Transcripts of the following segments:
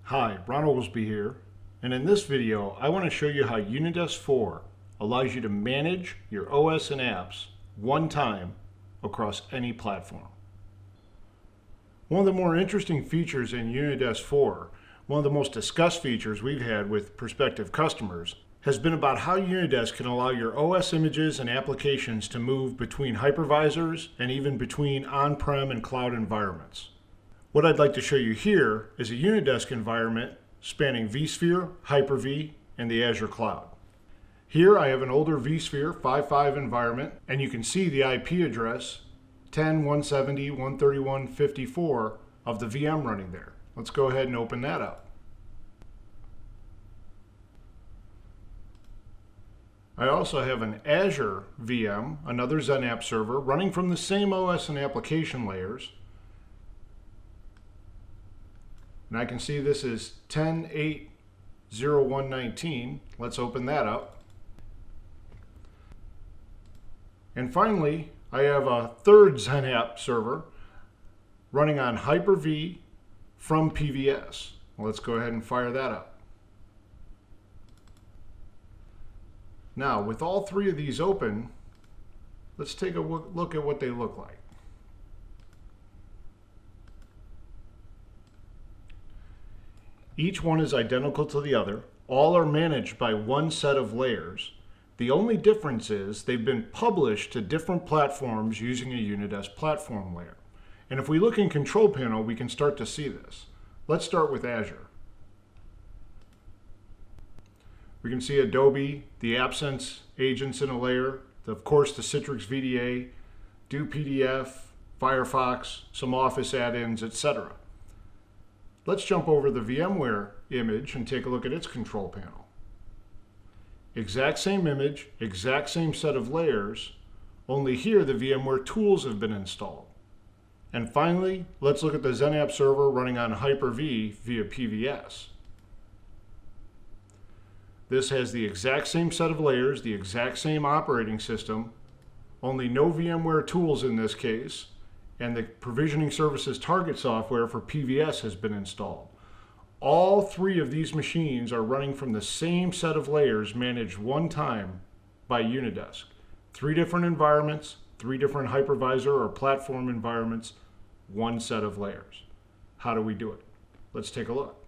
Hi, Ron Oglesby here, and in this video I want to show you how Unidesk 4 allows you to manage your OS and apps one time across any platform. One of the more interesting features in Unidesk 4, one of the most discussed features we've had with prospective customers, has been about how Unidesk can allow your OS images and applications to move between hypervisors and even between on-prem and cloud environments. What I'd like to show you here is a Unidesk environment spanning vSphere, Hyper-V, and the Azure cloud. Here I have an older vSphere 5.5 environment, and you can see the IP address 10.170.131.54 of the VM running there. Let's go ahead and open that up. I also have an Azure VM, another XenApp server, running from the same OS and application layers. And I can see this is 10.8.0.1.19. Let's open that up. And finally, I have a third XenApp server running on Hyper-V from PVS. Let's go ahead and fire that up. Now, with all three of these open, let's take a look at what they look like. Each one is identical to the other. All are managed by one set of layers. The only difference is they've been published to different platforms using a Unidesk platform layer. And if we look in Control Panel, we can start to see this. Let's start with Azure. We can see Adobe, the AppSense agents in a layer, of course the Citrix VDA, Do PDF, Firefox, some Office add-ins, etc. Let's jump over the VMware image and take a look at its control panel. Exact same image, exact same set of layers, only here the VMware tools have been installed. And finally, let's look at the XenApp server running on Hyper-V via PVS. This has the exact same set of layers, the exact same operating system, only no VMware tools in this case, and the provisioning services target software for PVS has been installed. All three of these machines are running from the same set of layers managed one time by Unidesk. Three different environments, three different hypervisor or platform environments, one set of layers. How do we do it? Let's take a look.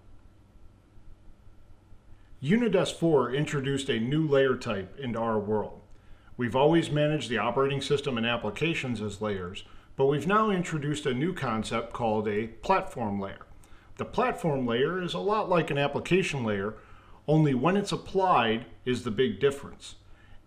Unidesk 4 introduced a new layer type into our world. We've always managed the operating system and applications as layers, but we've now introduced a new concept called a platform layer. The platform layer is a lot like an application layer, only when it's applied is the big difference.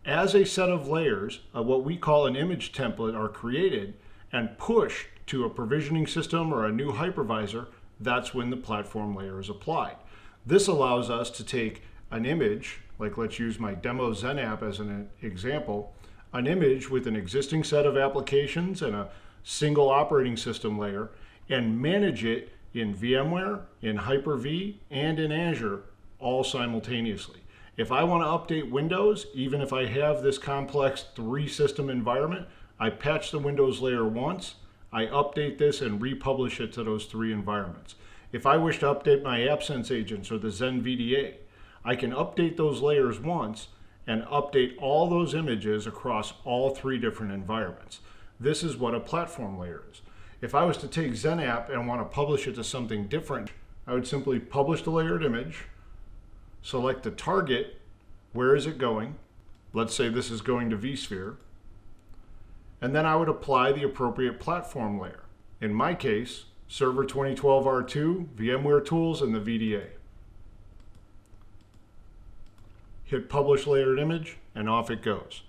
As a set of layers, what we call an image template are created and pushed to a provisioning system or a new hypervisor, that's when the platform layer is applied. This allows us to take an image, like let's use my demo XenApp as an example, an image with an existing set of applications and a single operating system layer, and manage it in VMware, in Hyper-V, and in Azure all simultaneously. If I want to update Windows, even if I have this complex three-system environment, I patch the Windows layer once, I update this and republish it to those three environments. If I wish to update my AppSense agents or the Xen VDA, I can update those layers once and update all those images across all three different environments. This is what a platform layer is. If I was to take XenApp and want to publish it to something different, I would simply publish the layered image, select the target, where is it going? Let's say this is going to vSphere, and then I would apply the appropriate platform layer. In my case, Server 2012 R2, VMware tools, and the VDA. Hit Publish Layered Image, and off it goes.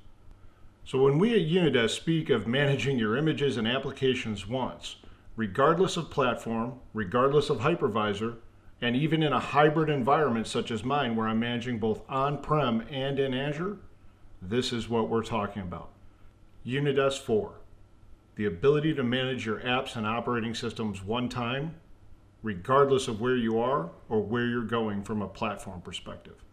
So when we at Unidesk speak of managing your images and applications once, regardless of platform, regardless of hypervisor, and even in a hybrid environment such as mine where I'm managing both on-prem and in Azure, this is what we're talking about. Unidesk 4, the ability to manage your apps and operating systems one time, regardless of where you are or where you're going from a platform perspective.